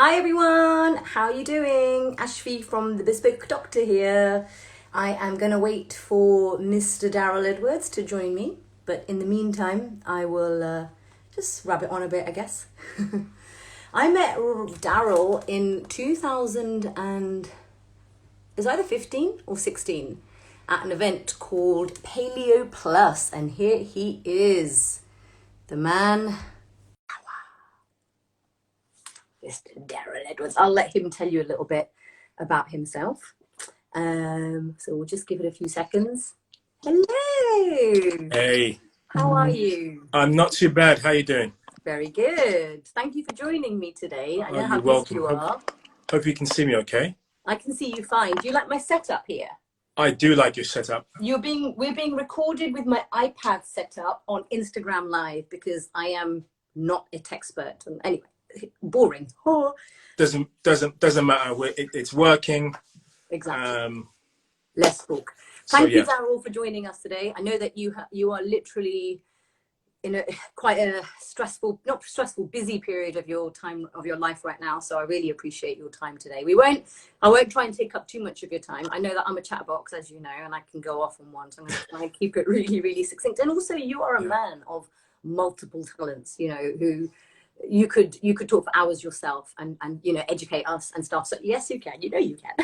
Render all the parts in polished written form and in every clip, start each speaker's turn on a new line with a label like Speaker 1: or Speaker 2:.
Speaker 1: Hi everyone, how are you doing? Ashvi from the Bespoke Doctor here. I am going to wait for Mr. Darryl Edwards to join me, but in the meantime, I will just rub it on a bit, I guess. I met Darryl in 2000 and it was either 15 or 16 at an event called Paleo Plus, and here he is, the man, Mr. Darryl Edwards. I'll let him tell you a little bit about himself. So we'll just give it a few seconds. Hello.
Speaker 2: Hey.
Speaker 1: How are you?
Speaker 2: I'm not too bad. How you doing?
Speaker 1: Very good. Thank you for joining me today. I know how
Speaker 2: You're
Speaker 1: busy
Speaker 2: welcome.
Speaker 1: you are.
Speaker 2: Hope you can see me okay.
Speaker 1: I can see you fine. Do you like my setup here?
Speaker 2: I do like your setup.
Speaker 1: We're being recorded with my iPad setup on Instagram Live because I am not a tech expert. And anyway, boring. Oh.
Speaker 2: Doesn't matter. It's working.
Speaker 1: Exactly. Let's talk. Thank you, Darryl, for joining us today. I know that you are literally in quite a not stressful, busy period of your life right now. So I really appreciate your time today. I won't try and take up too much of your time. I know that I'm a chatterbox, as you know, and I can go off on one. So I'm going to try and keep it really, really succinct. And also, you are a man of multiple talents. You know, who you could talk for hours yourself and educate us and stuff. So yes, you can. You know you can.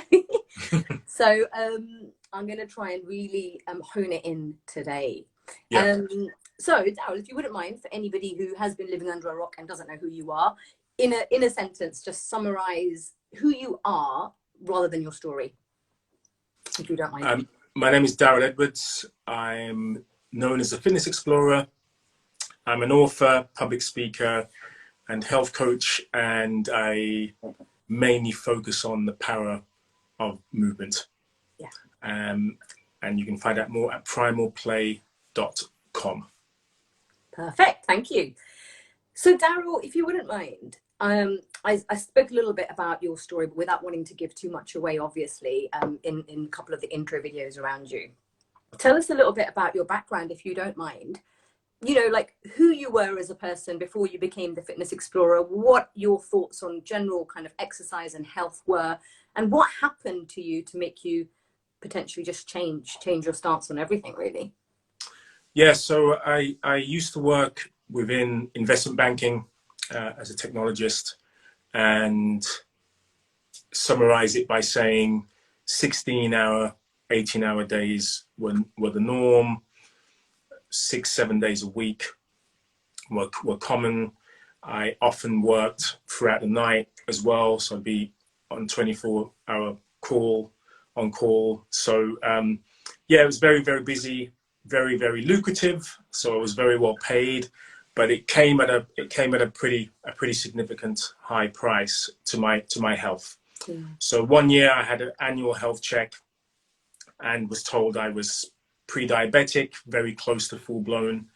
Speaker 1: So I'm going to try and really hone it in today. So Darryl, if you wouldn't mind, for anybody who has been living under a rock and doesn't know who you are, in a sentence, just summarize who you are rather than your story, if you don't mind.
Speaker 2: My name is Darryl Edwards. I'm known as a fitness explorer. I'm an author, public speaker, and health coach, and I mainly focus on the power of movement.
Speaker 1: Yeah.
Speaker 2: And you can find out more at primalplay.com.
Speaker 1: Perfect, thank you. So Darryl, if you wouldn't mind, I spoke a little bit about your story, but without wanting to give too much away, obviously, in a couple of the intro videos around you. Tell us a little bit about your background, if you don't mind. You know, like who you were as a person before you became the fitness explorer, what your thoughts on general kind of exercise and health were, and what happened to you to make you potentially just change your stance on everything, really.
Speaker 2: Yeah, so I used to work within investment banking as a technologist, and summarize it by saying 16-hour, 18-hour days were the norm. 6-7 days a week were common. I often worked throughout the night as well, so I'd be on 24-hour on call. So yeah, it was very, very busy, very, very lucrative. So I was very well paid, but it came at a pretty significant high price to my health. Yeah. So one year I had an annual health check and was told I was pre-diabetic, very close to full-blown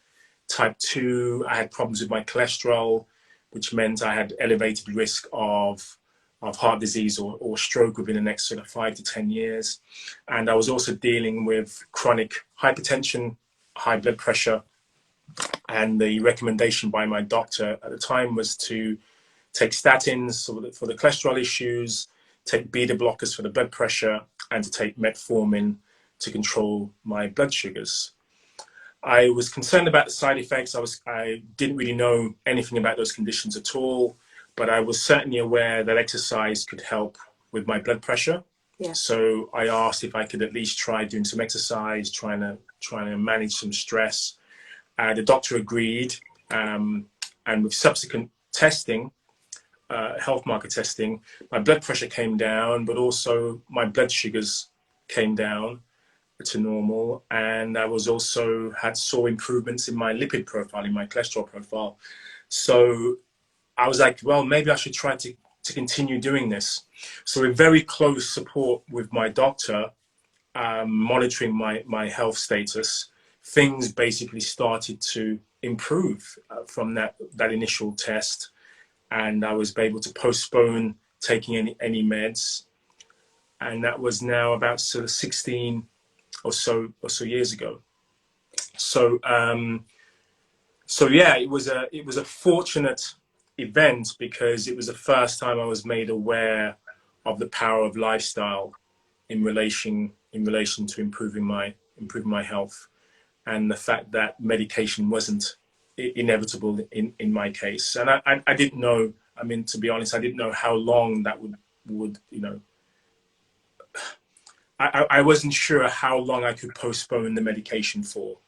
Speaker 2: type 2. I had problems with my cholesterol, which meant I had elevated risk of heart disease or stroke within the next sort of 5 to 10 years. And I was also dealing with chronic hypertension, high blood pressure. And the recommendation by my doctor at the time was to take statins for the cholesterol issues, take beta blockers for the blood pressure, and to take metformin to control my blood sugars. I was concerned about the side effects. I didn't really know anything about those conditions at all, but I was certainly aware that exercise could help with my blood pressure. Yeah. So I asked if I could at least try doing some exercise, trying to manage some stress. The doctor agreed, and with subsequent testing, health marker testing, my blood pressure came down, but also my blood sugars came down to normal, and I saw improvements in my lipid profile, in my cholesterol profile. So I was like, well, maybe I should try to continue doing this. So with very close support with my doctor, monitoring my health status, things basically started to improve from that initial test, and I was able to postpone taking any meds, and that was now about sort of 16 or so years ago. So yeah, it was a fortunate event because it was the first time I was made aware of the power of lifestyle in relation to improving my health, and the fact that medication wasn't inevitable in my case. And I didn't know. I mean, to be honest, I didn't know how long that would I wasn't sure how long I could postpone the medication for.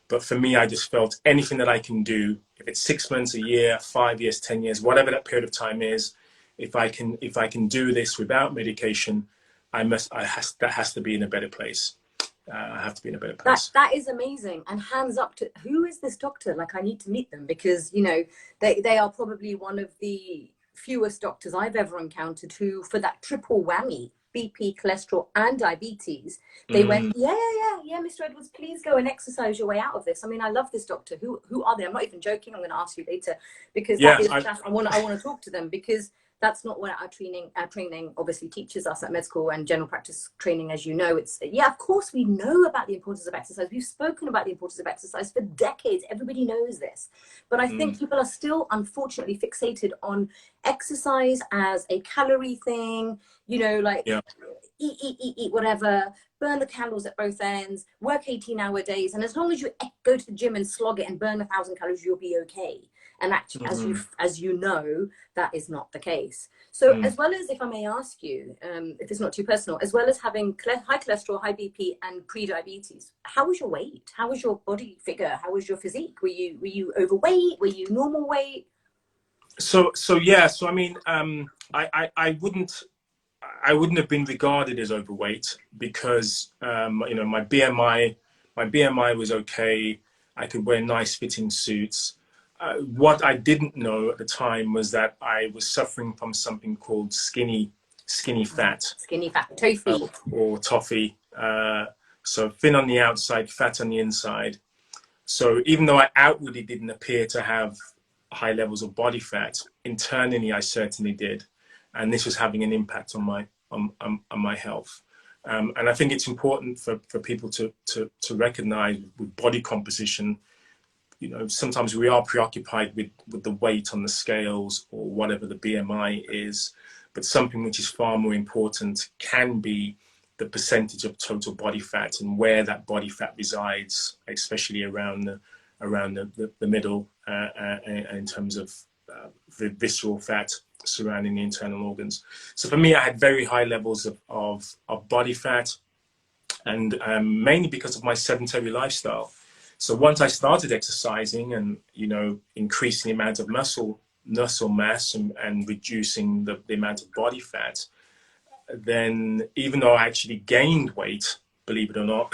Speaker 2: But for me, I just felt anything that I can do, if it's 6 months, a year, 5 years, 10 years, whatever that period of time is, if I can do this without medication, that has to be in a better place. I have to be in a better place.
Speaker 1: That is amazing. And hands up to, who is this doctor? Like, I need to meet them, because, you know, they are probably one of the fewest doctors I've ever encountered who, for that triple whammy, BP, cholesterol, and diabetes, they went, yeah, Mr. Edwards, please go and exercise your way out of this. I mean, I love this doctor. Who are they? I'm not even joking. I'm going to ask you later, because I want to talk to them, because that's not what our training obviously teaches us at med school and general practice training. As you know, it's, yeah, of course we know about the importance of exercise. We've spoken about the importance of exercise for decades. Everybody knows this. But I think people are still, unfortunately, fixated on exercise as a calorie thing, you know, like eat, whatever, burn the candles at both ends, work 18-hour days. And as long as you go to the gym and slog it and burn 1,000 calories, you'll be okay. And actually, as you know, that is not the case. So as well as, if I may ask you, if it's not too personal, as well as having high cholesterol, high BP, and pre-diabetes, how was your weight? How was your body figure? How was your physique? Were you overweight? Were you normal weight?
Speaker 2: So I mean, I wouldn't have been regarded as overweight, because you know, my BMI was okay. I could wear nice fitting suits. What I didn't know at the time was that I was suffering from something called skinny fat.
Speaker 1: Skinny fat, toffee.
Speaker 2: Or toffee. So thin on the outside, fat on the inside. So even though I outwardly didn't appear to have high levels of body fat, internally I certainly did. And this was having an impact on my health. And I think it's important for people to recognize with body composition. You know, sometimes we are preoccupied with the weight on the scales or whatever the BMI is, but something which is far more important can be the percentage of total body fat and where that body fat resides, especially around the middle, in terms of the visceral fat surrounding the internal organs. So for me, I had very high levels of body fat, and mainly because of my sedentary lifestyle. So once I started exercising and, you know, increasing the amount of muscle mass and reducing the amount of body fat, then even though I actually gained weight, believe it or not,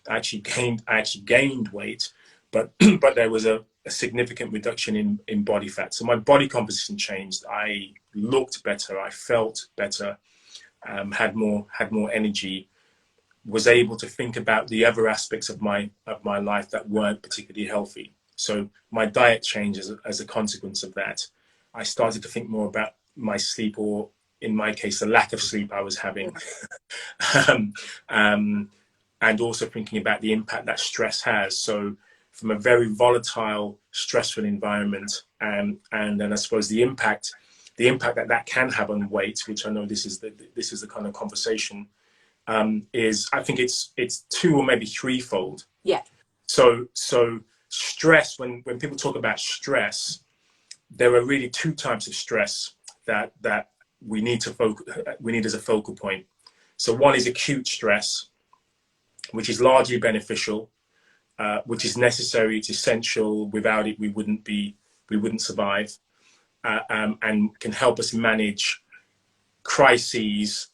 Speaker 2: I actually gained weight, but there was a significant reduction in body fat. So my body composition changed. I looked better. I felt better. Had more energy. Was able to think about the other aspects of my life that weren't particularly healthy. So my diet changed as a consequence of that. I started to think more about my sleep, or in my case, the lack of sleep I was having, and also thinking about the impact that stress has. So from a very volatile, stressful environment, and then I suppose the impact that can have on weight, which I know this is the kind of conversation. Is, I think it's two or maybe threefold.
Speaker 1: Yeah. So
Speaker 2: stress, when people talk about stress, there are really two types of stress that we need as a focal point. So one is acute stress, which is largely beneficial, which is necessary, it's essential. Without it, we wouldn't survive, and can help us manage crises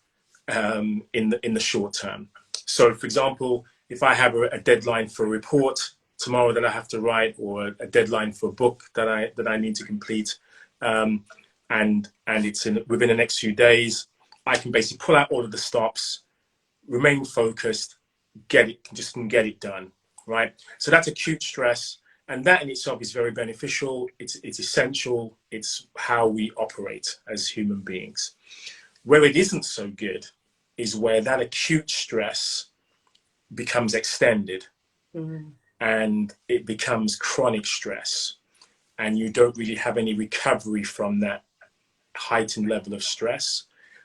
Speaker 2: in the short term. So, for example, if I have a deadline for a report tomorrow that I have to write, or a deadline for a book that I need to complete, and it's within the next few days, I can basically pull out all of the stops, remain focused, get it done, right? So that's acute stress, and that in itself is very beneficial. It's essential. It's how we operate as human beings. Where it isn't so good is where that acute stress becomes extended, and it becomes chronic stress. and you don't really have any recovery from that heightened level of stress.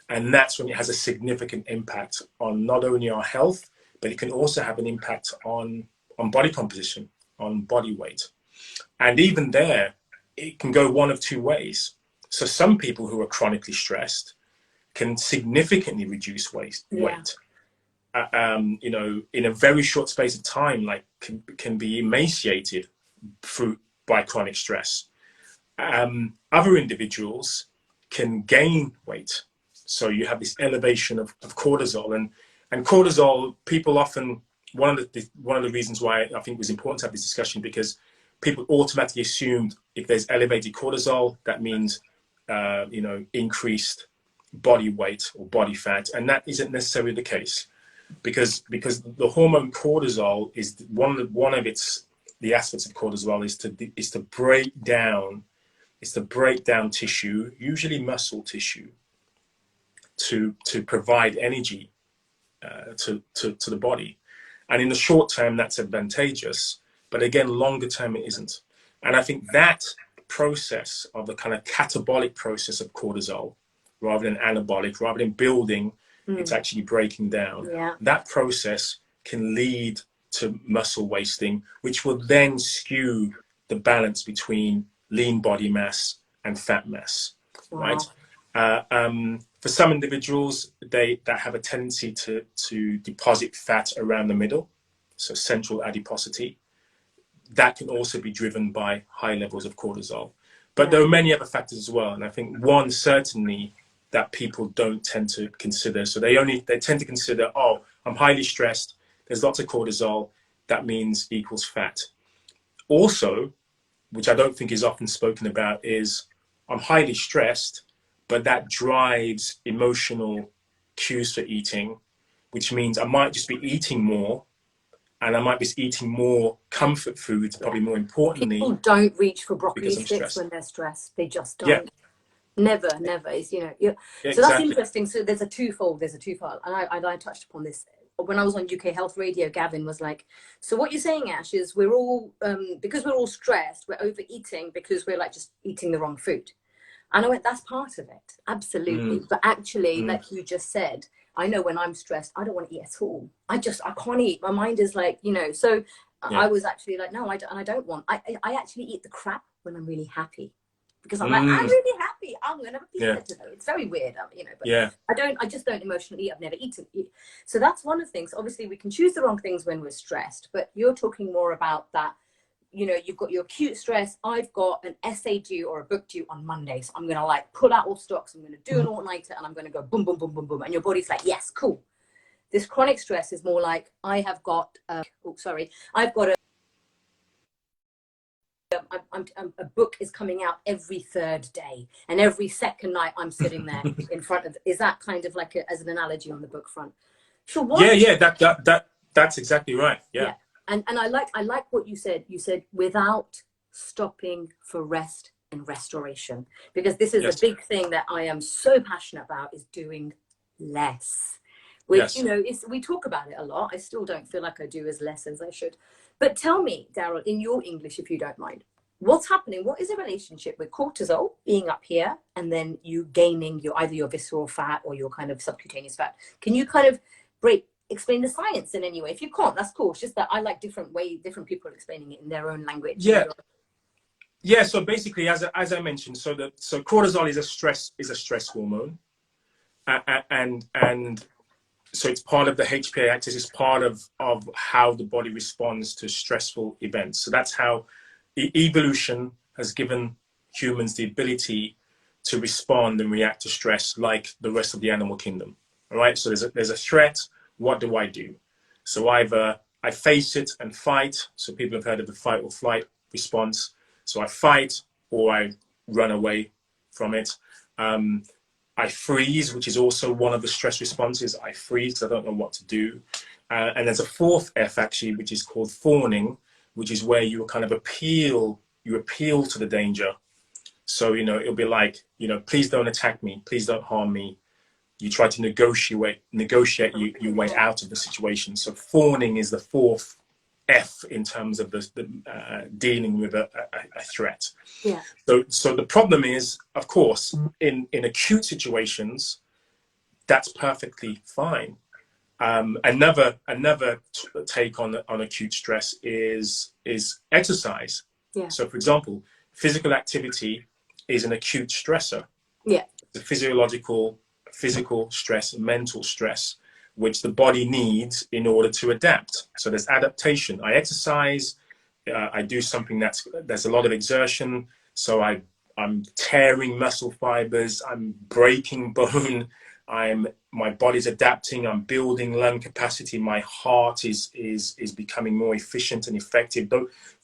Speaker 2: And that's when it has a significant impact on not only our health, but it can also have an impact on body composition, on body weight. And even there, it can go one of two ways. So some people who are chronically stressed can significantly reduce weight. You know, in a very short space of time, like can be emaciated by chronic stress. Other individuals can gain weight. So you have this elevation of cortisol, and cortisol, people often, one of the reasons why I think it was important to have this discussion, because people automatically assumed if there's elevated cortisol, that means you know, increased body weight or body fat, and that isn't necessarily the case, because the hormone cortisol is one of the aspects of cortisol is to break down tissue, usually muscle tissue, to provide energy to the body. And in the short term, that's advantageous, but again, longer term, it isn't. And I think that process of the kind of catabolic process of cortisol, rather than anabolic, rather than building, it's actually breaking down.
Speaker 1: Yeah.
Speaker 2: That process can lead to muscle wasting, which will then skew the balance between lean body mass and fat mass. Wow. Right? For some individuals, that have a tendency to deposit fat around the middle, so central adiposity, that can also be driven by high levels of cortisol. But there are many other factors as well, and I think one certainly that people don't tend to consider. So they tend to consider, oh, I'm highly stressed, there's lots of cortisol, that means equals fat. Also, which I don't think is often spoken about, is I'm highly stressed, but that drives emotional cues for eating, which means I might just be eating more, and I might be eating more comfort foods, probably more importantly.
Speaker 1: People don't reach for broccoli sticks when they're stressed. They just don't.
Speaker 2: Yeah.
Speaker 1: Never. It's, you know. Yeah, so exactly. That's interesting. So there's a twofold. And I touched upon this when I was on UK Health Radio. Gavin was like, "So what you're saying, Ash, is we're all because we're all stressed, we're overeating because we're like just eating the wrong food." And I went, "That's part of it, absolutely." But actually, like you just said, I know when I'm stressed, I don't want to eat at all. I can't eat. My mind is like, you know. So I was actually like, no, I don't want. I actually eat the crap when I'm really happy. Because I'm like, I'm really happy. I'm going to have a pizza today. It's very weird, you know, but I just don't emotionally eat. I've never eaten. So that's one of the things. Obviously, we can choose the wrong things when we're stressed, but you're talking more about that, you know, you've got your acute stress. I've got an essay due or a book due on Monday. So I'm going to like pull out all stocks. I'm going to do an all-nighter and I'm going to go boom, boom, boom, boom, boom. And your body's like, yes, cool. This chronic stress is more like, I've got a book is coming out every third day, and every second night I'm sitting there in front of. Is that kind of like as an analogy on the book front? Sure.
Speaker 2: That's exactly right. Yeah.
Speaker 1: And I like what you said. You said without stopping for rest and restoration, because this is a big thing that I am so passionate about, is doing less. Which you know, we talk about it a lot. I still don't feel like I do as less as I should. But tell me, Darryl, in your English, if you don't mind, what's happening? What is the relationship with cortisol being up here and then you gaining either your visceral fat or your kind of subcutaneous fat? Can you kind of explain the science in any way? If you can't, that's cool. It's just that I like different people explaining it in their own language.
Speaker 2: Yeah. So basically, as I mentioned, so cortisol is a stress hormone, and so it's part of the HPA axis. It's part of how the body responds to stressful events. So that's how evolution has given humans the ability to respond and react to stress like the rest of the animal kingdom. All right. So there's a threat. What do I do? So either I face it and fight. So people have heard of the fight or flight response. So I fight or I run away from it. I freeze, which is also one of the stress responses. I freeze because I don't know what to do. And there's a fourth F actually, which is called fawning, which is where you kind of appeal to the danger. So, you know, it'll be like, you know, please don't attack me. Please don't harm me. You try to negotiate your way out of the situation. So fawning is the fourth F in terms of dealing with a threat.
Speaker 1: Yeah.
Speaker 2: So the problem is, of course, in acute situations, that's perfectly fine. Another take on acute stress is exercise.
Speaker 1: Yeah.
Speaker 2: So, for example, physical activity is an acute stressor.
Speaker 1: Yeah.
Speaker 2: The physical stress, mental stress, which the body needs in order to adapt. So there's adaptation. I exercise. I do something there's a lot of exertion. So I'm tearing muscle fibers. I'm breaking bone. My body's adapting. I'm building lung capacity. My heart is becoming more efficient and effective.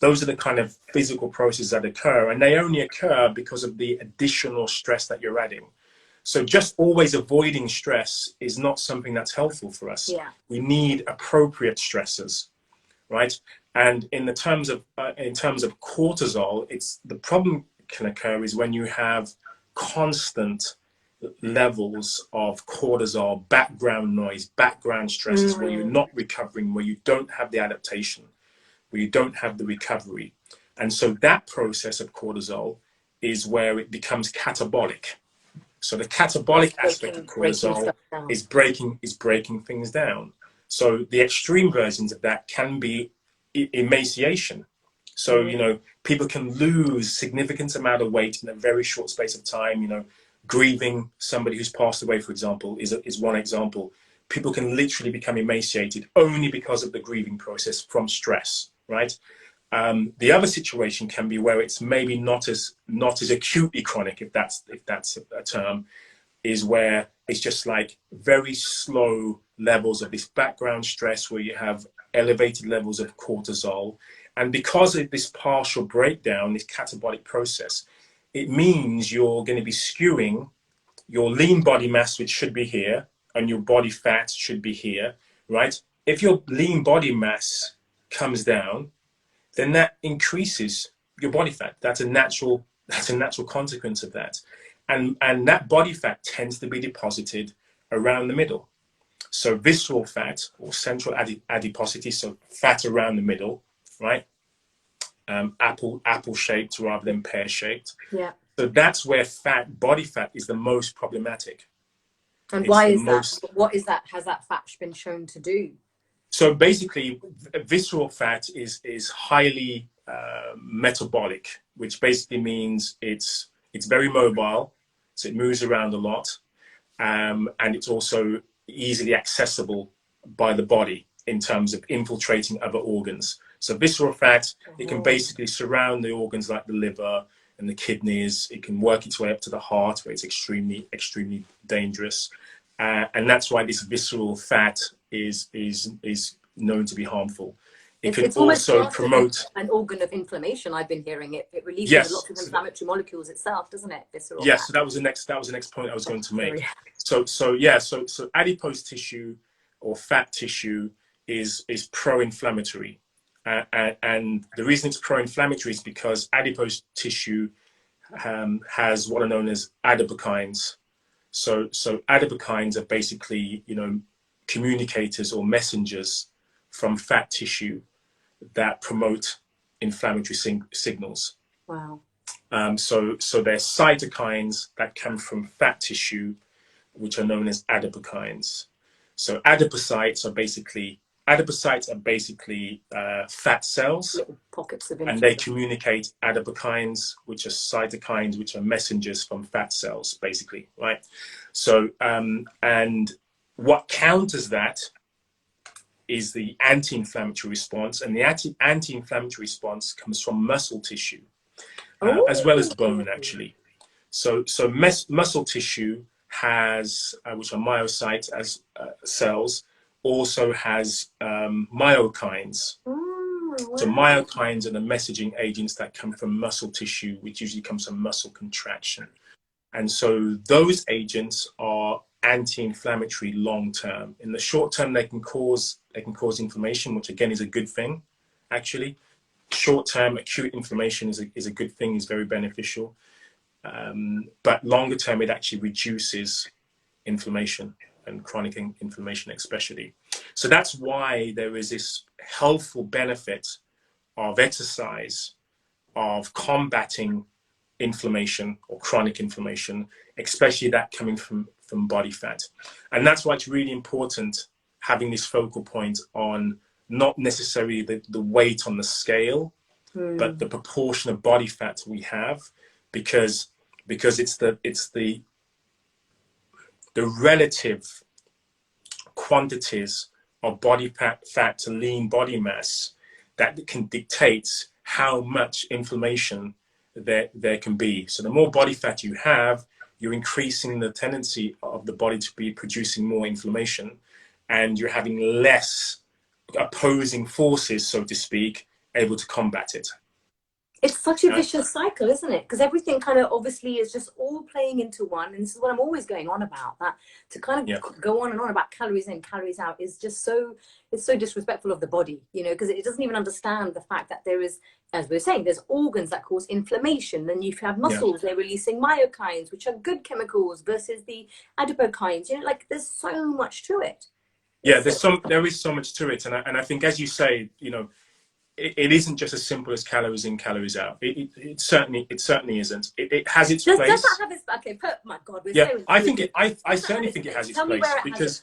Speaker 2: Those are the kind of physical processes that occur, and they only occur because of the additional stress that you're adding. So just always avoiding stress is not something that's helpful for us.
Speaker 1: Yeah.
Speaker 2: We need appropriate stressors, right? And in terms of cortisol, the problem can occur is when you have constant levels of cortisol, background noise, background stresses, where you're not recovering, where you don't have the adaptation, where you don't have the recovery. And so that process of cortisol is where it becomes catabolic. So the catabolic aspect of cortisol is breaking things down. So the extreme versions of that can be emaciation. So, people can lose significant amount of weight in a very short space of time. Grieving somebody who's passed away, for example, is one example. People can literally become emaciated only because of the grieving process from stress, right? The other situation can be where it's maybe not as acutely chronic, if that's a term, is where it's just like very slow levels of this background stress where you have elevated levels of cortisol. And because of this partial breakdown, this catabolic process, it means you're going to be skewing your lean body mass, which should be here, and your body fat should be here, right? If your lean body mass comes down, then that increases your body fat. That's a natural consequence of that. And that body fat tends to be deposited around the middle. So visceral fat or central adiposity, so fat around the middle, right? Apple shaped rather than pear shaped.
Speaker 1: Yeah.
Speaker 2: So that's where body fat is the most problematic.
Speaker 1: And why is that? What is that? Has that fat been shown to do?
Speaker 2: So basically, visceral fat is highly metabolic, which basically means it's very mobile, so it moves around a lot, and it's also easily accessible by the body in terms of infiltrating other organs. So visceral fat, it can basically surround the organs like the liver and the kidneys. It can work its way up to the heart, where it's extremely, extremely dangerous. And that's why this visceral fat is known to be harmful. It can also promote
Speaker 1: an organ of inflammation. I've been hearing it. It releases a lot of inflammatory molecules itself, doesn't it? Visceral fat.
Speaker 2: So that was the next point I was going to make. So adipose tissue or fat tissue is pro-inflammatory. And the reason it's pro-inflammatory is because adipose tissue has what are known as adipokines. So adipokines are basically, communicators or messengers from fat tissue that promote inflammatory signals.
Speaker 1: Wow.
Speaker 2: So there's cytokines that come from fat tissue, which are known as adipokines. So adipocytes are basically fat cells,
Speaker 1: little pockets of interest.
Speaker 2: And they communicate adipokines, which are cytokines, which are messengers from fat cells, basically, right? So, and what counters that is the anti-inflammatory response, and the anti-inflammatory response comes from muscle tissue, as well as bone, actually. So muscle tissue has, which are myocytes as cells, also has myokines. Wow. So myokines are the messaging agents that come from muscle tissue, which usually comes from muscle contraction. And so those agents are anti-inflammatory long term. In the short term, they can cause inflammation, which again is a good thing, actually. Short term acute inflammation is a good thing, is very beneficial. But longer term, it actually reduces inflammation and chronic inflammation especially. So that's why there is this healthful benefit of exercise, of combating inflammation or chronic inflammation, especially that coming from body fat. And that's why it's really important having this focal point on not necessarily the weight on the scale, but the proportion of body fat we have, because it's the relative quantities of body fat to lean body mass that can dictate how much inflammation there can be. So the more body fat you have, you're increasing the tendency of the body to be producing more inflammation, and you're having less opposing forces, so to speak, able to combat it.
Speaker 1: It's such a vicious cycle, isn't it? Because everything kind of obviously is just all playing into one. And this is what I'm always going on about, that to kind of go on and on about calories in, calories out is just so, it's so disrespectful of the body, you know, because it doesn't even understand the fact that there is, as we were saying, there's organs that cause inflammation. Then you have muscles, they're releasing myokines, which are good chemicals, versus the adipocytes. You know, like there's so much to it.
Speaker 2: Yeah, there is so much to it. And I think, as you say, you know, it isn't just as simple as calories in, calories out. It certainly isn't. It has its place.
Speaker 1: Does that have its, okay, my God, we're so
Speaker 2: I think I certainly think it has its place, because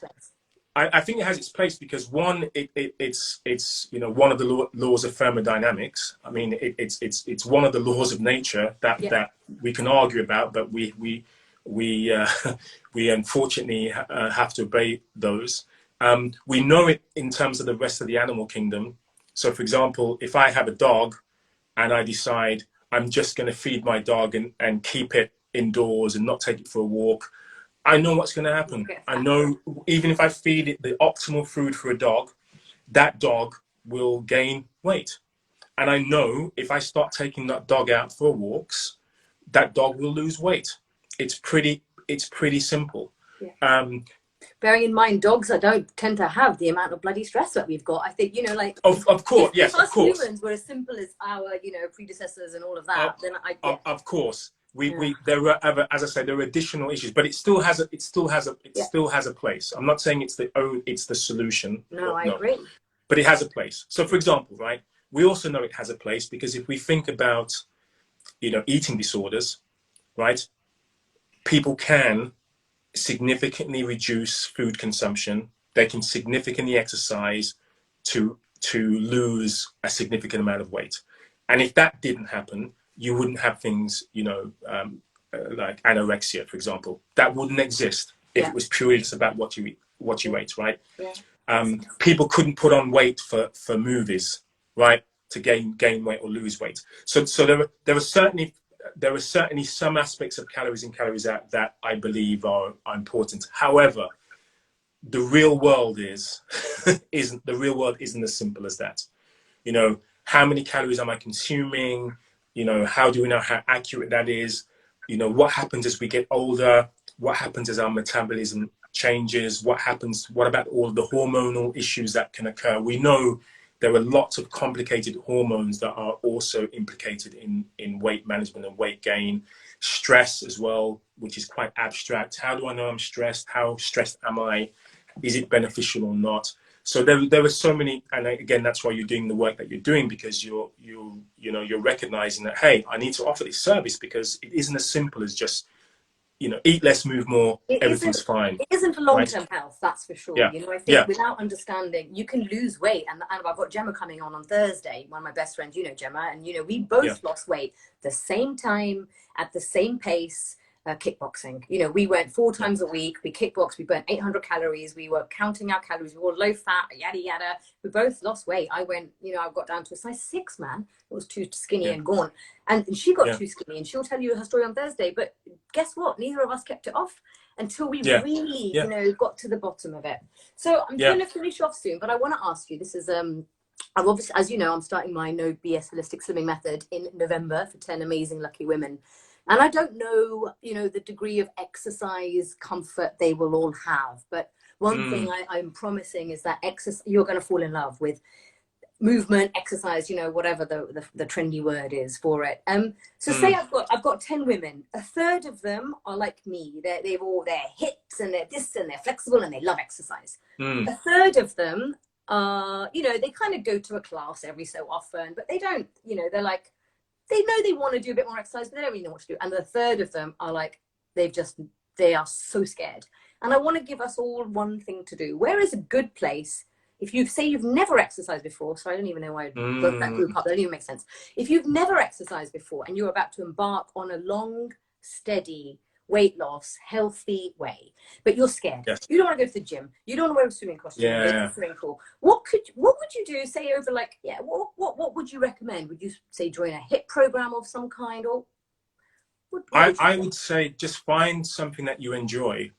Speaker 2: I think it has its place because, one, it's you know, one of the laws of thermodynamics. I mean, it's one of the laws of nature that we can argue about, but we unfortunately have to obey those. We know it in terms of the rest of the animal kingdom. So, for example, if I have a dog and I decide I'm just going to feed my dog and keep it indoors and not take it for a walk, I know what's going to happen. I know even if I feed it the optimal food for a dog, that dog will gain weight. And I know if I start taking that dog out for walks, that dog will lose weight. It's pretty simple.
Speaker 1: Yeah. Bearing in mind, dogs don't tend to have the amount of bloody stress that we've got. I think, you know, like
Speaker 2: of course, yes,
Speaker 1: if
Speaker 2: of course.
Speaker 1: Humans were as simple as our, you know, predecessors and all of that, then
Speaker 2: of course, there were other, as I said, there are additional issues, but it still has a place. I'm not saying it's the solution.
Speaker 1: No, I agree.
Speaker 2: But it has a place. So, for example, right, we also know it has a place because if we think about, you know, eating disorders, right, people can significantly reduce food consumption. They can significantly exercise to lose a significant amount of weight. And if that didn't happen, you wouldn't have things, you know, like anorexia, for example. That wouldn't exist if it was purely just about what you ate, right? Yeah. People couldn't put on weight for movies, right, to gain weight or lose weight. So there are certainly some aspects of calories in, calories out that I believe are important. However, the real world isn't as simple as that. You know, how many calories am I consuming? You know, how do we know how accurate that is? You know, what happens as we get older? What happens as our metabolism changes? What about all the hormonal issues that can occur? We know there are lots of complicated hormones that are also implicated in weight management and weight gain. Stress as well, which is quite abstract. How do I know I'm stressed? How stressed am I? Is it beneficial or not? So there are so many, and again, that's why you're doing the work that you're doing, because you're recognizing that, hey, I need to offer this service, because it isn't as simple as just, you know, eat less, move more, everything's fine.
Speaker 1: It isn't for long-term health, that's for sure. You know, I think without understanding, you can lose weight. And I've got Gemma coming on Thursday, one of my best friends, you know, Gemma, and, you know, we both lost weight the same time, at the same pace, kickboxing. You know, we went 4 times a week, we kickboxed, we burnt 800 calories, we were counting our calories, we were low fat, yada, yada. We both lost weight. I went, you know, I got down to a size 6, man. It was too skinny and gone. And she got too skinny, and she'll tell you her story on Thursday. But guess what? Neither of us kept it off until we really, you know, got to the bottom of it. So I'm going to finish off soon, but I want to ask you, this is, I've obviously, as you know, I'm starting my No BS Holistic Slimming Method in November for 10 amazing lucky women. And I don't know, you know, the degree of exercise comfort they will all have. But one thing I'm promising is that you're going to fall in love with movement, exercise, you know, whatever the trendy word is for it. So say I've got 10 women. A third of them are like me. They're hips and they're this and they're flexible and they love exercise. A third of them you know, they kind of go to a class every so often, but they don't, you know, they're like, they know they want to do a bit more exercise, but they don't really know what to do. And the third of them are like, they are so scared. And I want to give us all one thing to do. Where is a good place? If you say you've never exercised before, so I don't even know why I broke that group up. That doesn't even make sense. If you've never exercised before and you're about to embark on a long, steady weight loss, healthy way, but you're scared.
Speaker 2: Yes.
Speaker 1: You don't want to go to the gym. You don't want to wear a swimming costume.
Speaker 2: Yeah.
Speaker 1: Swimming pool. What would you do? Say over like, yeah. What would you recommend? Would you say join a HIIT program of some kind, or?
Speaker 2: I would say just find something that you enjoy.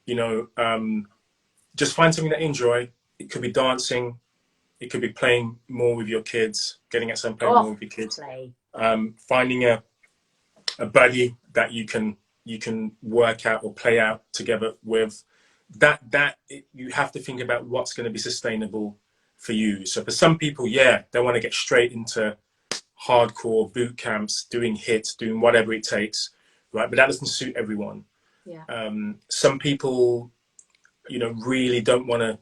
Speaker 2: You know, just find something that you enjoy. It could be dancing. It could be playing more with your kids, getting at some playing more with your kids. Finding a buddy that you can work out or play out together with. You have to think about what's going to be sustainable for you. So for some people, yeah, they want to get straight into hardcore boot camps, doing HIIT, doing whatever it takes, right? But that doesn't suit everyone.
Speaker 1: Yeah.
Speaker 2: Some people, you know, really don't want to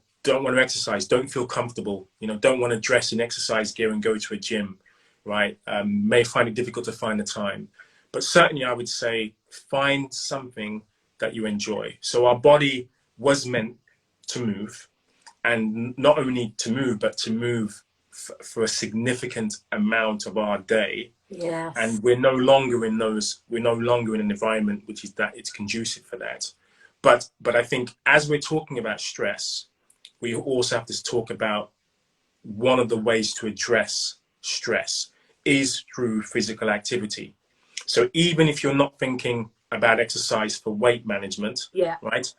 Speaker 2: exercise, don't feel comfortable, you know, don't want to dress in exercise gear and go to a gym, right? May find it difficult to find the time. But certainly I would say find something that you enjoy. So our body was meant to move, and not only to move, but to move for a significant amount of our day.
Speaker 1: Yes.
Speaker 2: And we're no longer in an environment which is that it's conducive for that. But I think as we're talking about stress, we also have to talk about one of the ways to address stress is through physical activity. So even if you're not thinking about exercise for weight management,
Speaker 1: yeah,
Speaker 2: right,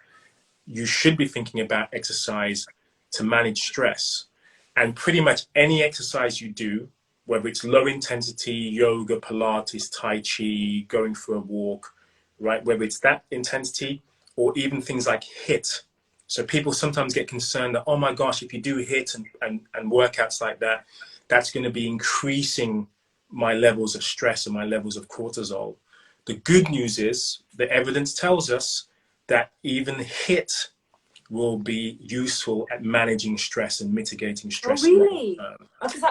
Speaker 2: you should be thinking about exercise to manage stress. And pretty much any exercise you do, whether it's low intensity, yoga, Pilates, Tai Chi, going for a walk, right, whether it's that intensity or even things like HIIT. So people sometimes get concerned that, oh my gosh, if you do HIIT and workouts like that, that's going to be increasing my levels of stress and my levels of cortisol. The good news is the evidence tells us that even HIIT will be useful at managing stress and mitigating stress.
Speaker 1: Oh, really?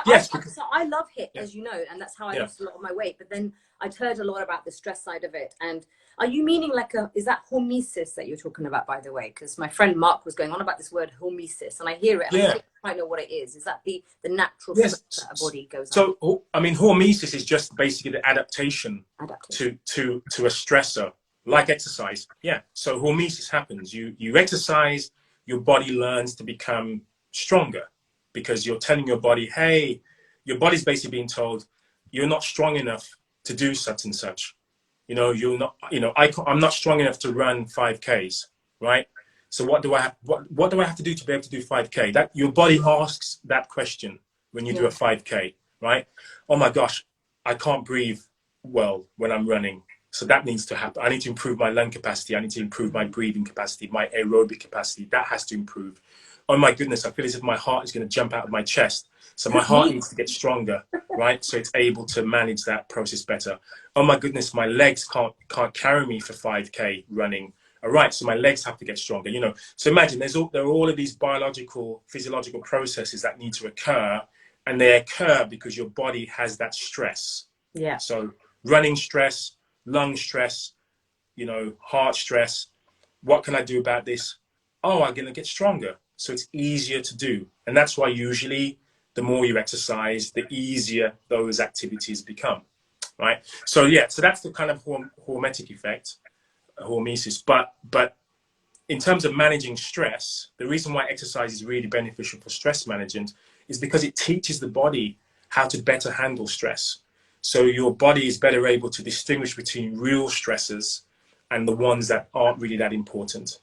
Speaker 2: Yes.
Speaker 1: Because I love HIIT, as you know, and that's how I lost a lot of my weight. But then I'd heard a lot about the stress side of it. And are you meaning like is that hormesis that you're talking about, by the way? Because my friend Mark was going on about this word hormesis, and I hear it, and I don't quite know what it is. Is that the natural stress that a body goes on?
Speaker 2: So, I mean, hormesis is just basically the adaptation. to a stressor, like exercise. Yeah. So hormesis happens. You exercise, your body learns to become stronger because you're telling your body, hey, your body's basically being told you're not strong enough to do such and such. You know, you're not, you know, I'm not strong enough to run 5Ks, right? So what do I have to do to be able to do 5K? That your body asks that question when you do a 5K, right? Oh my gosh, I can't breathe well when I'm running. So that needs to happen. I need to improve my lung capacity. I need to improve my breathing capacity, my aerobic capacity. That has to improve. Oh my goodness, I feel as if my heart is going to jump out of my chest. So my heart needs to get stronger, right? So it's able to manage that process better. Oh my goodness, my legs can't carry me for 5K running. All right, so my legs have to get stronger, you know. So imagine there are all of these biological, physiological processes that need to occur, and they occur because your body has that stress.
Speaker 1: Yeah.
Speaker 2: So running stress, lung stress, you know, heart stress. What can I do about this? Oh, I'm going to get stronger. So it's easier to do. And that's why usually the more you exercise, the easier those activities become, right? So yeah, so that's the kind of hormetic effect, hormesis. But in terms of managing stress, the reason why exercise is really beneficial for stress management is because it teaches the body how to better handle stress. So your body is better able to distinguish between real stressors and the ones that aren't really that important.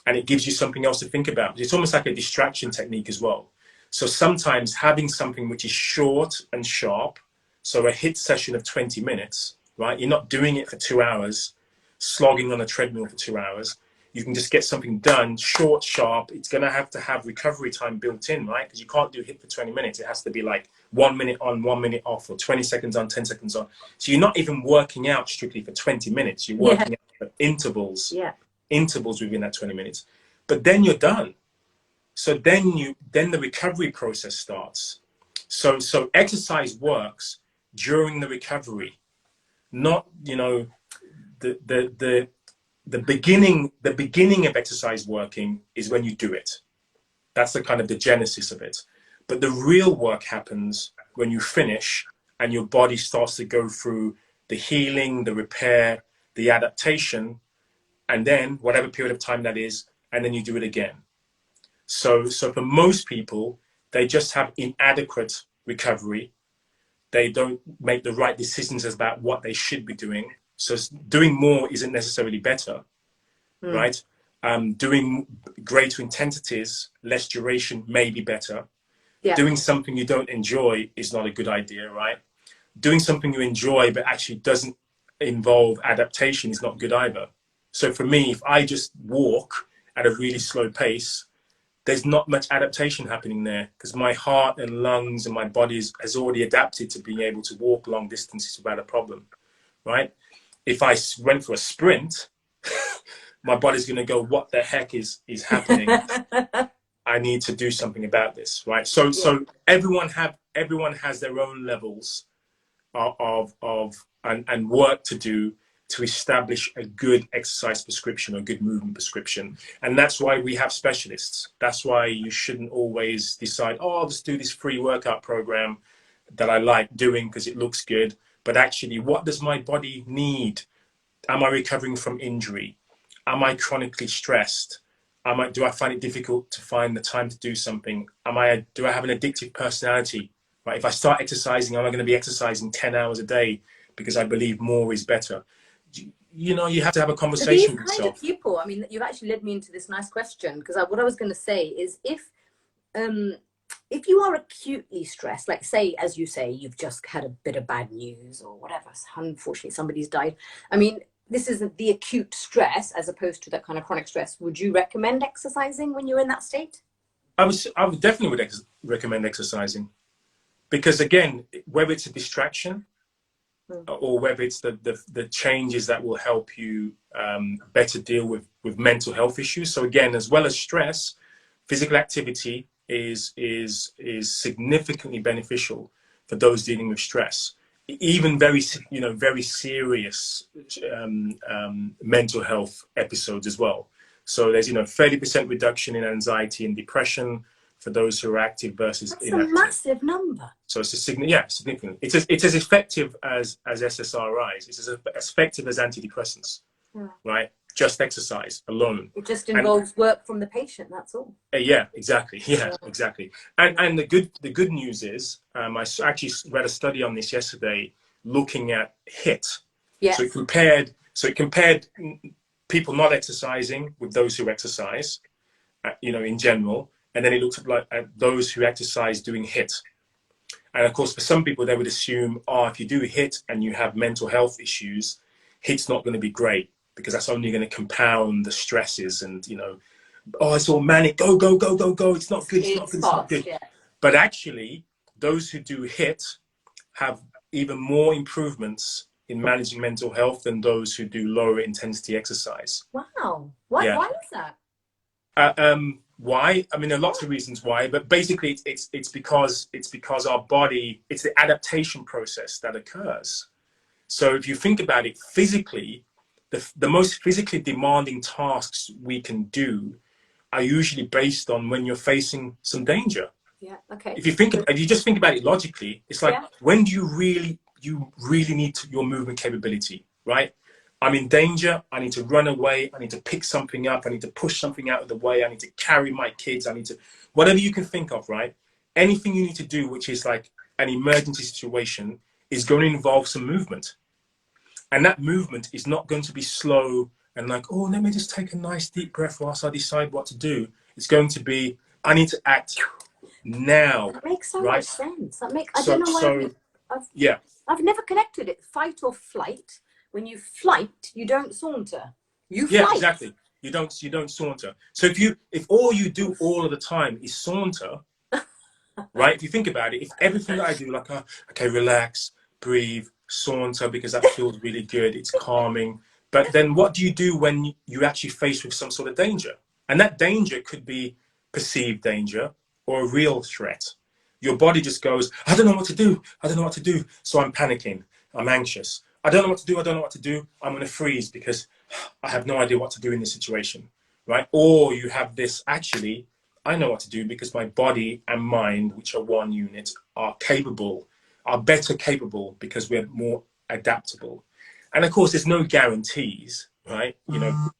Speaker 2: And it gives you something else to think about. It's almost like a distraction technique as well. So sometimes having something which is short and sharp, so a HIIT session of 20 minutes, right? You're not doing it for 2 hours, slogging on a treadmill for 2 hours. You can just get something done, short, sharp. It's going to have recovery time built in, right? Because you can't do HIIT for 20 minutes. It has to be like 1 minute on, 1 minute off, or 20 seconds on, 10 seconds on. So you're not even working out strictly for 20 minutes. You're working out for intervals within that 20 minutes. But then you're done. So then the recovery process starts. So exercise works during the recovery, not, you know, the beginning of exercise working is when you do it. That's the kind of the genesis of it. But the real work happens when you finish and your body starts to go through the healing, the repair, the adaptation, and then whatever period of time that is, and then you do it again. So for most people, they just have inadequate recovery. They don't make the right decisions about what they should be doing. So doing more isn't necessarily better, right? Doing greater intensities, less duration may be better. Yeah. Doing something you don't enjoy is not a good idea, right? Doing something you enjoy but actually doesn't involve adaptation is not good either. So for me, if I just walk at a really slow pace, there's not much adaptation happening there because my heart and lungs and my body has already adapted to being able to walk long distances without a problem, right? If I went for a sprint, my body's going to go, what the heck is happening? I need to do something about this, right? So everyone has their own levels and work to do to establish a good exercise prescription or good movement prescription. And that's why we have specialists. That's why you shouldn't always decide, oh, I'll just do this free workout program that I like doing because it looks good. But actually, what does my body need? Am I recovering from injury? Am I chronically stressed? Do I find it difficult to find the time to do something? Do I have an addictive personality? Right? If I start exercising, am I going to be exercising 10 hours a day because I believe more is better? You know, you have to have a conversation with yourself.
Speaker 1: These kind of people, I mean, you've actually led me into this nice question, because what I was going to say is if you are acutely stressed, like say, as you say, you've just had a bit of bad news or whatever, unfortunately somebody's died. I mean, this isn't the acute stress as opposed to that kind of chronic stress. Would you recommend exercising when you're in that state?
Speaker 2: I would definitely recommend exercising, because again, whether it's a distraction or whether it's the changes that will help you better deal with mental health issues. So again, as well as stress, physical activity is significantly beneficial for those dealing with stress. Even very serious mental health episodes as well. So there's 30% reduction in anxiety and depression for those who are active versus inactive.
Speaker 1: That's a massive number.
Speaker 2: So it's significant. It's as effective as SSRIs. It's as effective as antidepressants, right? Just exercise alone.
Speaker 1: It just involves work from the patient. That's all.
Speaker 2: Yeah, exactly. Yeah, exactly. And the good news is, I actually read a study on this yesterday, looking at HIIT. Yes. So it compared people not exercising with those who exercise, in general. And then it looked at those who exercise doing HIIT. And of course, for some people, they would assume, if you do HIIT and you have mental health issues, HIIT's not going to be great because that's only going to compound the stresses and, it's all manic, go, go, go, go, go. It's not good, it's not good. Yeah. But actually, those who do HIIT have even more improvements in managing mental health than those who do lower intensity exercise.
Speaker 1: Wow. Why is that?
Speaker 2: Why? I mean, there are lots of reasons why, but basically it's because our body, it's the adaptation process that occurs. So if you think about it physically, the most physically demanding tasks we can do are usually based on when you're facing some danger.
Speaker 1: Yeah. Okay.
Speaker 2: If you just think about it logically, it's like, when do you really need your movement capability, right? I'm in danger. I need to run away. I need to pick something up. I need to push something out of the way. I need to carry my kids. I need to, whatever you can think of, right? Anything you need to do, which is like an emergency situation, is going to involve some movement. And that movement is not going to be slow and like, oh, let me just take a nice deep breath whilst I decide what to do. It's going to be, I need to act now.
Speaker 1: That makes so much sense. I don't know why I've never connected it. Fight or flight. When you flight, you don't saunter. You flight.
Speaker 2: Yeah, exactly. You don't saunter. So if all you do all of the time is saunter, right? If you think about it, if everything that I do, like, okay, relax, breathe, saunter, because that feels really good, it's calming. But then what do you do when you actually faced with some sort of danger? And that danger could be perceived danger or a real threat. Your body just goes, I don't know what to do. I don't know what to do. So I'm panicking. I'm anxious. I don't know what to do. I don't know what to do. I'm going to freeze because I have no idea what to do in this situation, right? Or you have this, actually, I know what to do because my body and mind, which are one unit, are better capable because we're more adaptable. And of course, there's no guarantees, right? You know,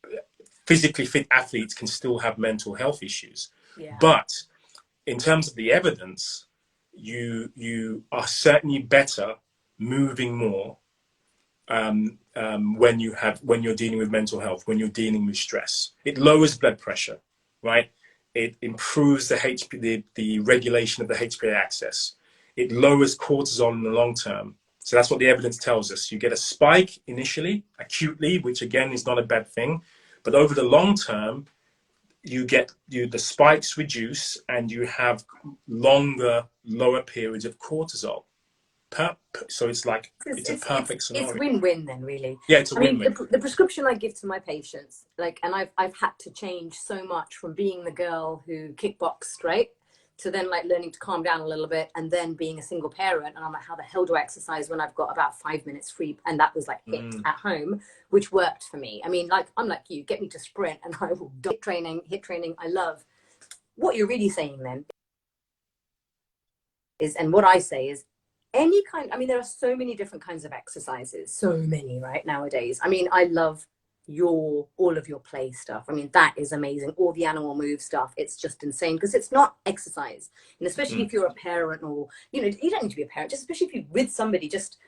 Speaker 2: physically fit athletes can still have mental health issues.
Speaker 1: Yeah.
Speaker 2: But in terms of the evidence, you are certainly better moving more when you're dealing with mental health, when you're dealing with stress. It lowers blood pressure, right? It improves the regulation of the HPA axis. It lowers cortisol in the long term. So that's what the evidence tells us. You get a spike initially, acutely, which again is not a bad thing, but over the long term, the spikes reduce and you have longer, lower periods of cortisol. So it's like it's a perfect scenario.
Speaker 1: It's win-win then, really.
Speaker 2: Yeah, it's a win-win.
Speaker 1: The prescription I give to my patients, like, and I've had to change so much from being the girl who kickboxed, right, to then like learning to calm down a little bit, and then being a single parent, and I'm like, how the hell do I exercise when I've got about 5 minutes free? And that was like HIIT at home, which worked for me. I mean, like, I'm like you, get me to sprint and I will do HIIT training. I love. What you're really saying then is, and what I say is, any kind, I mean, there are so many different kinds of exercises, so many right nowadays. I mean, I love all of your play stuff. I mean, that is amazing. All the animal move stuff, it's just insane because it's not exercise. And especially if you're a parent, or, you know, you don't need to be a parent, just especially if you're with somebody, just,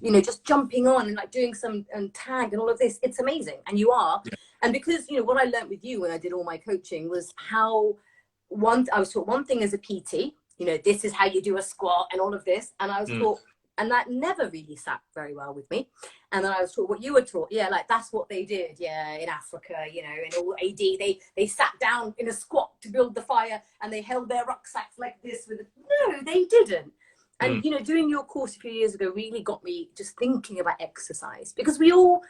Speaker 1: you know, just jumping on and like doing some tag and all of this, it's amazing. And you are. Yeah. And because, you know, what I learned with you when I did all my coaching was how I was taught one thing as a PT, you know, this is how you do a squat and all of this. And I was taught, and that never really sat very well with me. And then I was taught what you were taught. Yeah, like that's what they did. Yeah, in Africa, you know, in all AD, they sat down in a squat to build the fire and they held their rucksacks like this with no, they didn't. And, you know, doing your course a few years ago really got me just thinking about exercise, because we all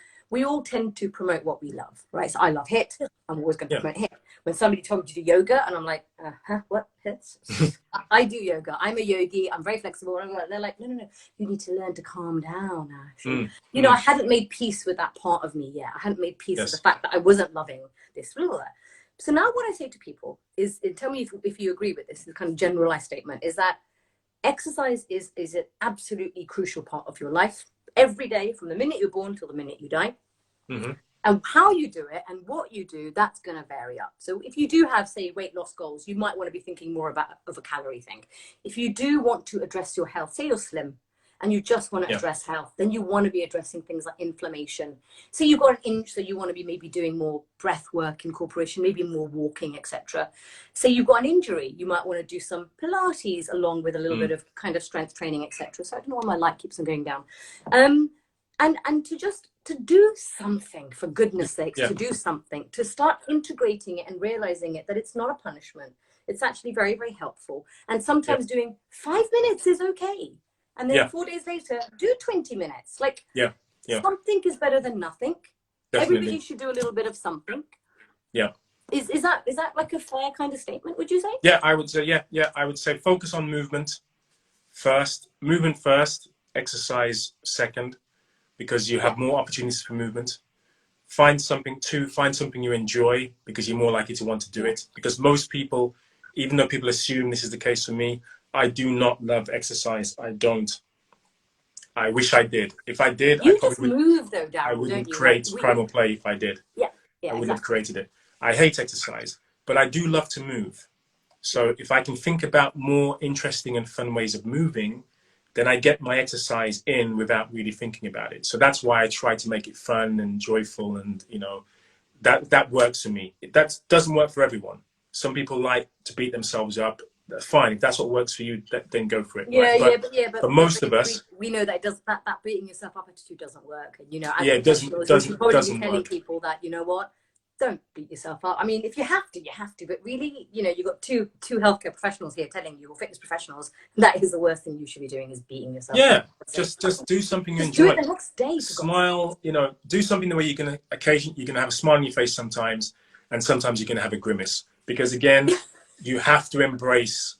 Speaker 1: tend to promote what we love, right? So I love HIIT. I'm always going to promote HIIT. When somebody told me to do yoga, and I'm like, what? HIIT? I do yoga. I'm a yogi. I'm very flexible. And they're like, no. You need to learn to calm down, Ash. You know, I hadn't made peace with that part of me yet. I hadn't made peace with the fact that I wasn't loving this. So now what I say to people is, tell me if you agree with this, the kind of generalized statement, is that exercise is an absolutely crucial part of your life. Every day, from the minute you're born till the minute you die. And how you do it and what you do, that's going to vary up. So if you do have, say, weight loss goals, you might want to be thinking more of a calorie thing. If you do want to address your health, say you're slim and you just want to address health, then you want to be addressing things like inflammation. So you've got an inch, so you want to be maybe doing more breath work, incorporation, maybe more walking, etc. Say you've got an injury, you might want to do some Pilates along with a little bit of kind of strength training, etc. So I don't know why my light keeps on going down. And to do something, for goodness sakes, to do something, to start integrating it and realizing it, that it's not a punishment. It's actually very, very helpful. And sometimes doing 5 minutes is okay. And then 4 days later, do 20 minutes. Like, something is better than nothing. Definitely. Everybody should do a little bit of something. Yeah. Is that like a fair kind of statement, would you say?
Speaker 2: Yeah, I would say, I would say focus on movement first, exercise second, because you have more opportunities for movement. Find something you enjoy, because you're more likely to want to do it. Because most people, even though people assume this is the case for me, I do not love exercise. I don't. I wish I did. If I did,
Speaker 1: I probably move though, Darryl.
Speaker 2: I wouldn't create Primal Play if I did.
Speaker 1: Yeah,
Speaker 2: I wouldn't have created it. I hate exercise, but I do love to move. So if I can think about more interesting and fun ways of moving, then I get my exercise in without really thinking about it. So that's why I try to make it fun and joyful, and you know, that works for me. That doesn't work for everyone. Some people like to beat themselves up. That's fine. If that's what works for you, then go for it.
Speaker 1: Yeah,
Speaker 2: right?
Speaker 1: but
Speaker 2: for most of us,
Speaker 1: we know that that beating yourself up attitude doesn't work. And you know, as
Speaker 2: it doesn't
Speaker 1: telling
Speaker 2: work.
Speaker 1: people that, you know what, don't beat yourself up. I mean, if you have to, you have to. But really, you know, you've got two healthcare professionals here telling you, or fitness professionals, that is the worst thing you should be doing, is beating yourself up.
Speaker 2: Just do something you
Speaker 1: enjoy.
Speaker 2: Do
Speaker 1: it the next day.
Speaker 2: Smile. You know, do something the way you're gonna have a smile on your face sometimes, and sometimes you're gonna have a grimace, because again, you have to embrace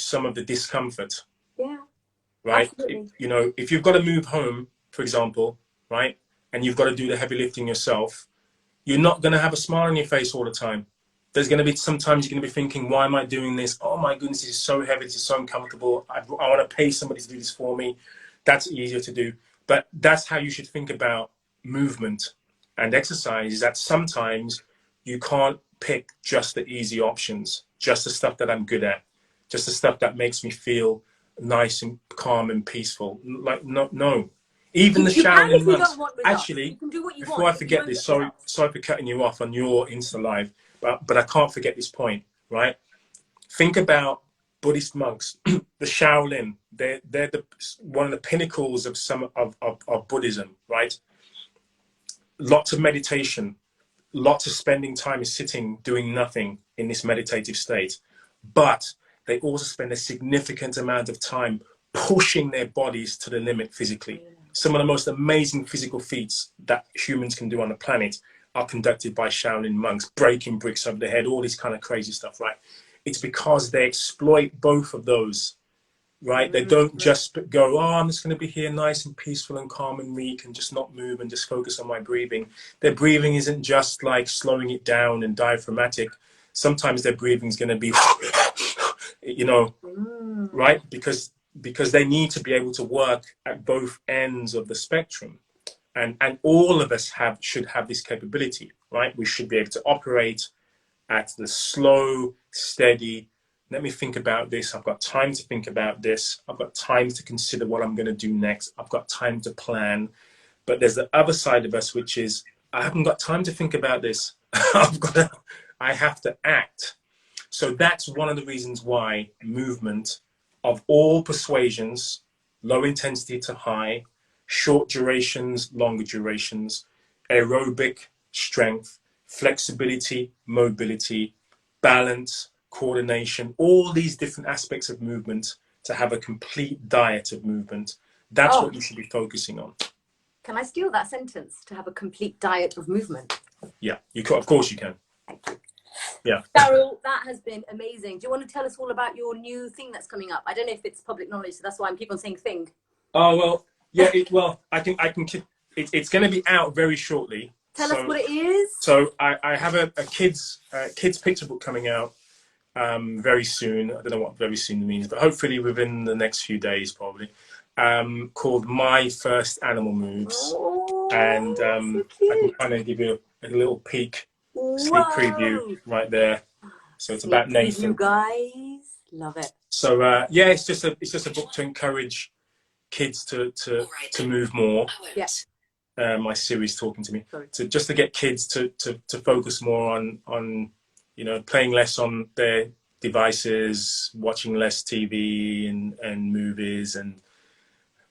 Speaker 2: some of the discomfort.
Speaker 1: Yeah.
Speaker 2: Right?
Speaker 1: Absolutely.
Speaker 2: You know, if you've got to move home, for example, right, and you've got to do the heavy lifting yourself, you're not going to have a smile on your face all the time. There's going to be sometimes you're going to be thinking, why am I doing this? Oh my goodness, this is so heavy, this is so uncomfortable. I want to pay somebody to do this for me. That's easier to do. But that's how you should think about movement and exercise, is that sometimes you can't pick just the easy options, just the stuff that I'm good at, just the stuff that makes me feel nice and calm and peaceful. Like, no. Even the Shaolin monks. Actually,
Speaker 1: you can do what you
Speaker 2: before
Speaker 1: want,
Speaker 2: I forget this, sorry for cutting you off on your Insta Live, but I can't forget this point, right? Think about Buddhist monks, the Shaolin. They're one of the pinnacles of of Buddhism, right? Lots of meditation, lots of spending time sitting, doing nothing in this meditative state. But they also spend a significant amount of time pushing their bodies to the limit physically. Some of the most amazing physical feats that humans can do on the planet are conducted by Shaolin monks, breaking bricks over the head, all this kind of crazy stuff, right? It's because they exploit both of those, right? They don't just go, oh, I'm just going to be here nice and peaceful and calm and meek and just not move and just focus on my breathing. Their breathing isn't just like slowing it down and diaphragmatic. Sometimes their breathing is going to be, you know, right? Because they need to be able to work at both ends of the spectrum. And all of us should have this capability, right? We should be able to operate at the slow, steady, let me think about this. I've got time to think about this. I've got time to consider what I'm going to do next. I've got time to plan. But there's the other side of us, which is, I haven't got time to think about this. I have to act. So that's one of the reasons why movement of all persuasions, low intensity to high, short durations, longer durations, aerobic, strength, flexibility, mobility, balance, coordination, all these different aspects of movement, to have a complete diet of movement. That's what you should be focusing on.
Speaker 1: Can I steal that sentence? To have a complete diet of movement.
Speaker 2: Yeah, you can, of course you can.
Speaker 1: Thank you.
Speaker 2: Yeah.
Speaker 1: Darryl, that has been amazing. Do you want to tell us all about your new thing that's coming up? I don't know if it's public knowledge, so that's why I'm keep on saying thing.
Speaker 2: Oh, well, yeah, I can it's going to be out very shortly.
Speaker 1: Tell us what it is.
Speaker 2: So I have a kids picture book coming out very soon. I don't know what very soon means, but hopefully within the next few days, probably, called My First Animal Moves. And
Speaker 1: so
Speaker 2: I can kind of give you a little peek, sneak preview right there. So it's about Nathan.
Speaker 1: You guys love it.
Speaker 2: So yeah, it's just a book to encourage kids to move more.
Speaker 1: Yes.
Speaker 2: My series talking to me to get kids to focus more on you know, playing less on their devices, watching less TV and movies, and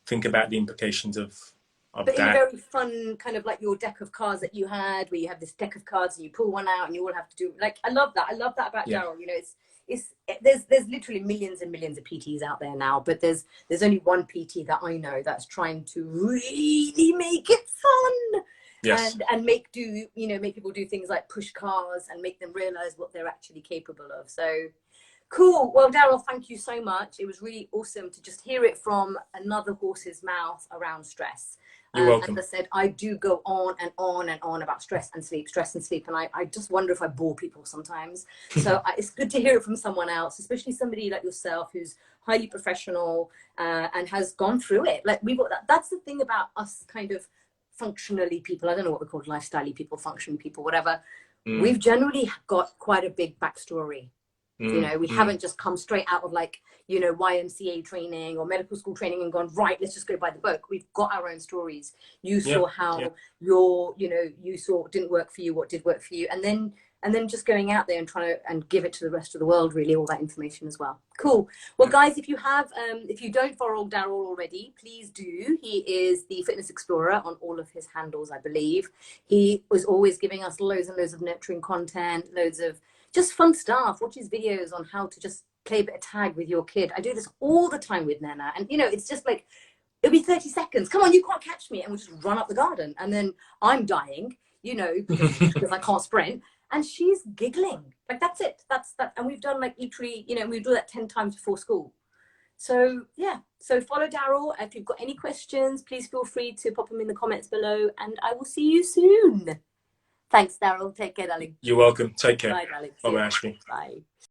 Speaker 2: think about the implications of
Speaker 1: but
Speaker 2: that.
Speaker 1: in a very fun kind of like your deck of cards that you had, where you have this deck of cards and you pull one out and you all have to do, like, I love that about Darryl. You know, there's literally millions and millions of PTs out there now, but there's only one PT that I know that's trying to really make it fun.
Speaker 2: Yes.
Speaker 1: And make people do things like push cars and make them realize what they're actually capable of. So cool. Well, Darryl, thank you so much. It was really awesome to just hear it from another horse's mouth around stress.
Speaker 2: You're welcome.
Speaker 1: As I said, I do go on and on and on about stress and sleep. And I just wonder if I bore people sometimes. So it's good to hear it from someone else, especially somebody like yourself who's highly professional and has gone through it. Like that's the thing about us kind of functionally people. I don't know what we're called, lifestyle people, functioning people, whatever. We've generally got quite a big backstory. You know, we haven't just come straight out of like, you know, YMCA training or medical school training and gone, right, let's just go by the book. We've got our own stories. You saw how you saw didn't work for you, what did work for you. And then just going out there and trying to and give it to the rest of the world, really, all that information as well. Cool. Well, guys, if you don't follow Darryl already, please do. He is the Fitness Explorer on all of his handles, I believe. He was always giving us loads and loads of nurturing content, loads of just fun stuff. Watch his videos on how to just play a bit of tag with your kid. I do this all the time with Nana. And, you know, it's just like, it'll be 30 seconds. Come on, you can't catch me. And we'll just run up the garden. And then I'm dying, you know, because I can't sprint. and she's giggling. Like, that's it. That's that. And we've done like literally, you know, we do that 10 times before school. So yeah, so follow Darryl. If you've got any questions, please feel free to pop them in the comments below, and I will see you soon. Thanks, Darryl. Take care, darling.
Speaker 2: You're welcome. Take care.
Speaker 1: Bye, darling.
Speaker 2: Bye, Ashley.
Speaker 1: Bye.